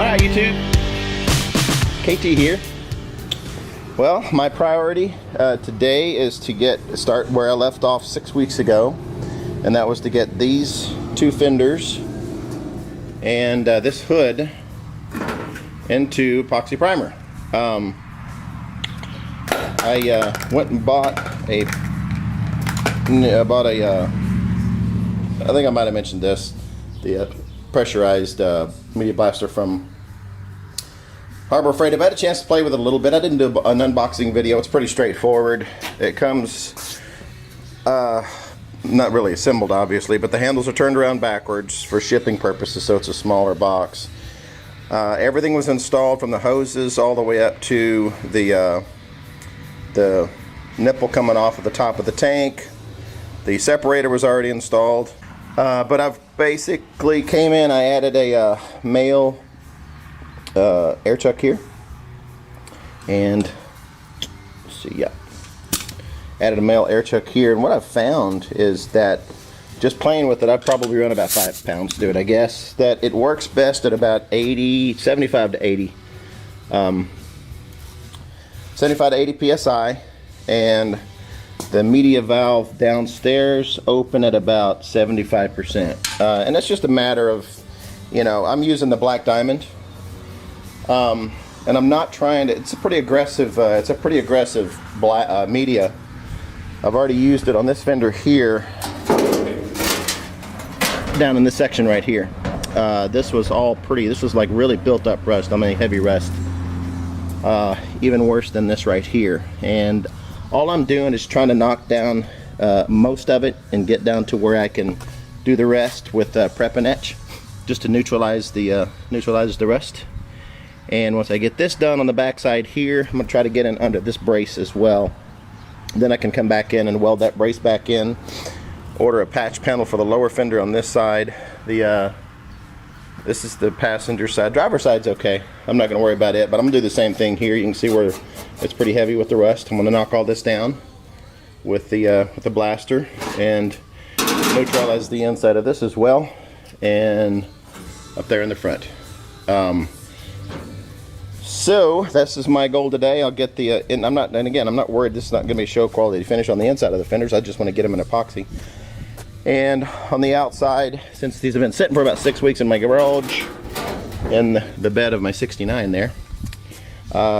Hi YouTube, KT here. Well, my priority today is to start where I left off 6 weeks ago, and that was to get these two fenders and this hood into epoxy primer. I went and bought I think I might have mentioned this, the pressurized media blaster from Harbor Freight. I've had a chance to play with it a little bit. I didn't do an unboxing video. It's pretty straightforward. It comes not really assembled, obviously, but the handles are turned around backwards for shipping purposes, so it's a smaller box. Everything was installed from the hoses all the way up to the nipple coming off of the top of the tank. The separator was already installed, but I've basically came in. I added a male air chuck here, and let's see, yeah, added a male air chuck here. And what I've found is that just playing with it, I've probably run about 5 pounds to it, I guess, that it works best at about 75 to 80 75 to 80 psi, and the media valve downstairs open at about 75%, and that's just a matter of, you know, I'm using the black diamond, and I'm not trying to, it's a pretty aggressive media. I've already used it on this fender here, down in this section right here. This was all pretty, this was like really built up rust. I mean heavy rust, even worse than this right here. And all I'm doing is trying to knock down most of it and get down to where I can do the rest with Prep Etch, just to neutralize the rust. And once I get this done on the back side here, I'm gonna try to get in under this brace as well. Then I can come back in and weld that brace back in, order a patch panel for the lower fender on this side. This is the passenger side. Driver side's okay, I'm not gonna worry about it, but I'm gonna do the same thing here. You can see where it's pretty heavy with the rust. I'm gonna knock all this down with the blaster and neutralize the inside of this as well, and up there in the front. So this is my goal today. I'll get the and I'm not worried this is not going to be a show quality finish on the inside of the fenders. I just want to get them in epoxy. And on the outside, since these have been sitting for about 6 weeks in my garage, in the bed of my 69 there,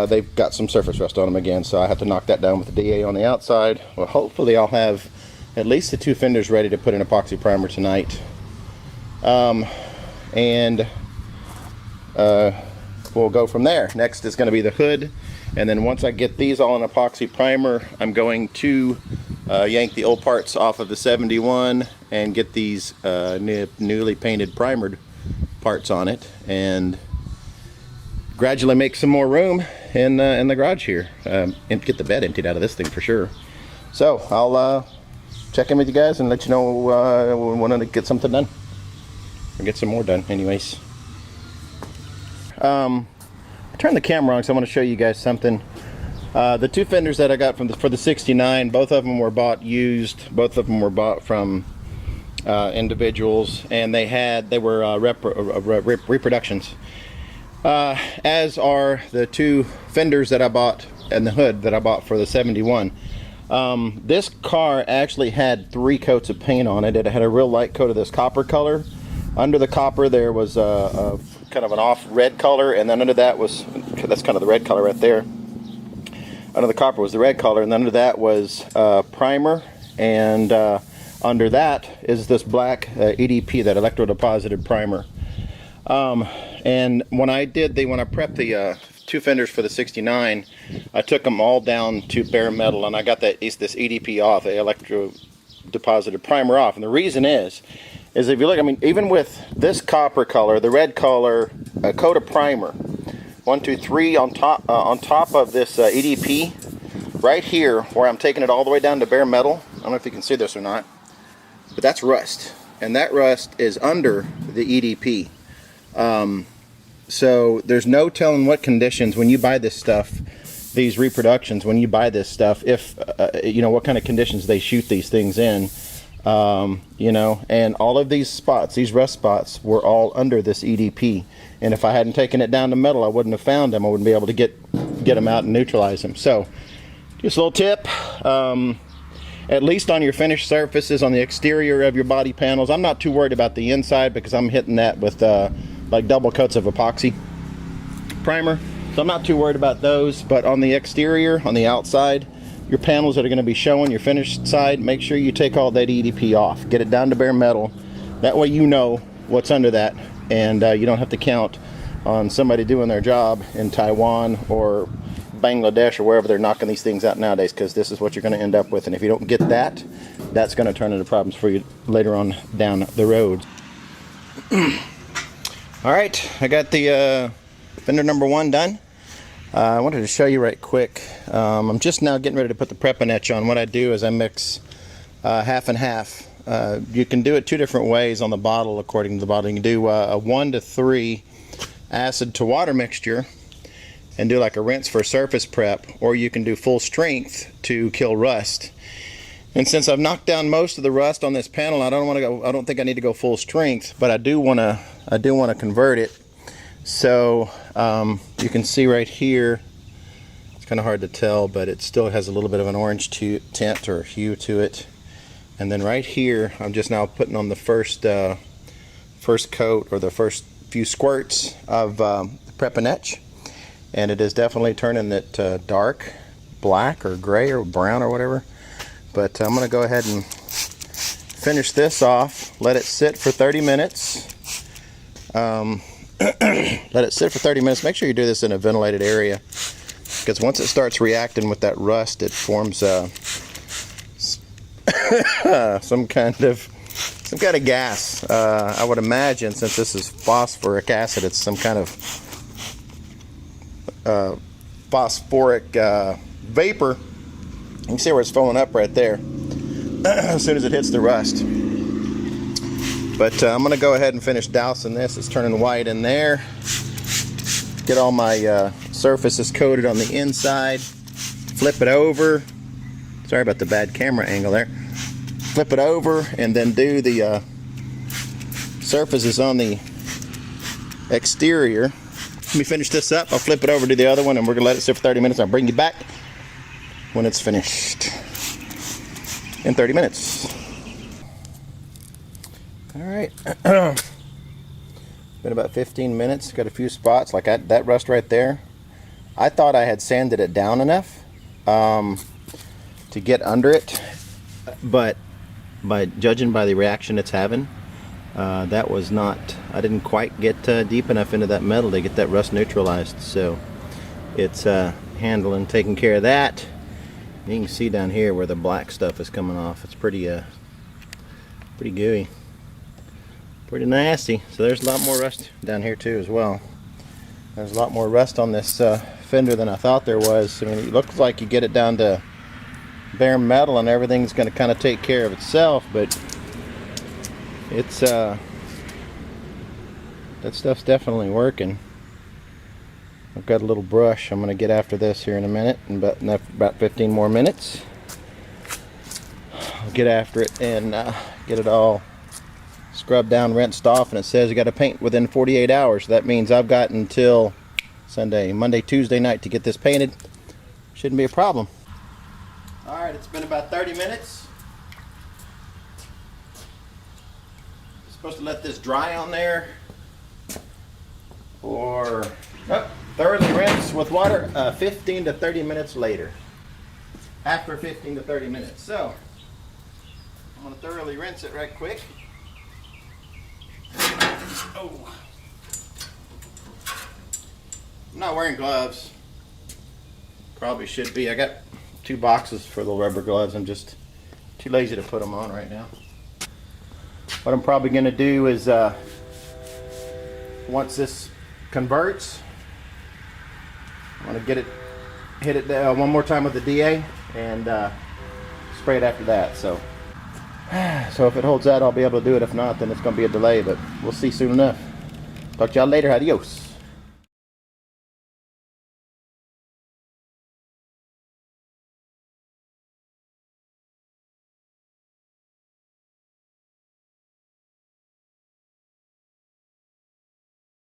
they've got some surface rust on them again, so I have to knock that down with the DA on the outside. Well, hopefully I'll have at least the two fenders ready to put in epoxy primer tonight, we'll go from there. Next is going to be the hood, and then once I get these all in epoxy primer, I'm going to yank the old parts off of the 71 and get these newly painted primered parts on it, and gradually make some more room in the garage here, and get the bed emptied out of this thing for sure. So I'll check in with you guys and let you know when I get something done, or get some more done anyways. I turned the camera on because I want to show you guys something. The two fenders that I got for the 69, both of them were bought used. Both of them were bought from individuals, and they were reproductions. As are the two fenders that I bought, and the hood that I bought for the 71. This car actually had 3 coats of paint on it. It had a real light coat of this copper color. Under the copper there was a kind of an off red color, and then under that was, that's kind of the red color right there. Under the copper was the red color, and under that was primer, and under that is this black EDP, that electro-deposited primer. And when I prepped the two fenders for the 69, I took them all down to bare metal, and I got this EDP off, the electro-deposited primer off. And the reason is if you look, I mean, even with this copper color, the red color, a coat of primer, 1, 2, 3 on top of this EDP, right here, where I'm taking it all the way down to bare metal. I don't know if you can see this or not, but that's rust, and that rust is under the EDP. So there's no telling what conditions when you buy this stuff, these reproductions, when you buy this stuff, if you know what kind of conditions they shoot these things in. You know, and all of these spots, these rust spots, were all under this EDP. And if I hadn't taken it down to metal, I wouldn't have found them. I wouldn't be able to get them out and neutralize them. So just a little tip, at least on your finished surfaces, on the exterior of your body panels. I'm not too worried about the inside because I'm hitting that with like double coats of epoxy primer, so I'm not too worried about those. But on the exterior, on the outside, your panels that are going to be showing your finished side, make sure you take all that EDP off, get it down to bare metal. That way you know what's under that, and you don't have to count on somebody doing their job in Taiwan or Bangladesh or wherever they're knocking these things out nowadays, because this is what you're going to end up with. And if you don't get that, that's going to turn into problems for you later on down the road. All right, I got the fender number 1 done. I wanted to show you right quick. I'm just now getting ready to put the Prep Etch on. What I do is I mix half and half. You can do it 2 different ways on the bottle, according to the bottle. You can do a 1 to 3 acid to water mixture and do like a rinse for surface prep, or you can do full strength to kill rust. And since I've knocked down most of the rust on this panel, I don't think I need to go full strength, but I do want to convert it. So you can see right here, it's kind of hard to tell, but it still has a little bit of an orange tint or hue to it. And then right here, I'm just now putting on the first coat, or the first few squirts of Prep Etch. And it is definitely turning it dark black or gray or brown or whatever. But I'm going to go ahead and finish this off, let it sit for 30 minutes. Let it sit for 30 minutes. Make sure you do this in a ventilated area, because once it starts reacting with that rust, it forms some kind of gas. I would imagine, since this is phosphoric acid, it's some kind of phosphoric vapor. You can see where it's filling up right there as soon as it hits the rust. But I'm going to go ahead and finish dousing this. It's turning white in there. Get all my surfaces coated on the inside. Flip it over. Sorry about the bad camera angle there. Flip it over and then do the surfaces on the exterior. Let me finish this up. I'll flip it over to the other one, and we're going to let it sit for 30 minutes. I'll bring you back when it's finished in 30 minutes. All right. Been about 15 minutes. Got a few spots like that rust right there. I thought I had sanded it down enough to get under it, but judging by the reaction it's having, that was not, I didn't quite get deep enough into that metal to get that rust neutralized. So it's handling, taking care of that. You can see down here where the black stuff is coming off. It's pretty gooey, pretty nasty. So there's a lot more rust down here too as well. There's a lot more rust on this fender than I thought there was. I mean, it looks like you get it down to bare metal and everything's going to kind of take care of itself, but it's that stuff's definitely working. I've got a little brush. I'm going to get after this here in a minute, in about 15 more minutes. I'll get after it and get it all scrubbed down, rinsed off, and it says you got to paint within 48 hours. That means I've got until Monday, Tuesday night to get this painted. Shouldn't be a problem. Alright, it's been about 30 minutes. Supposed to let this dry on there, or thoroughly rinse with water 15 to 30 minutes later. After 15 to 30 minutes. So I'm going to thoroughly rinse it right quick. Oh, I'm not wearing gloves. Probably should be. I got 2 boxes for the rubber gloves. I'm just too lazy to put them on right now. What I'm probably going to do is once this converts, I'm going to hit it one more time with the DA and spray it after that. So if it holds out, I'll be able to do it. If not, then it's going to be a delay, but we'll see soon enough. Talk to y'all later. Adios.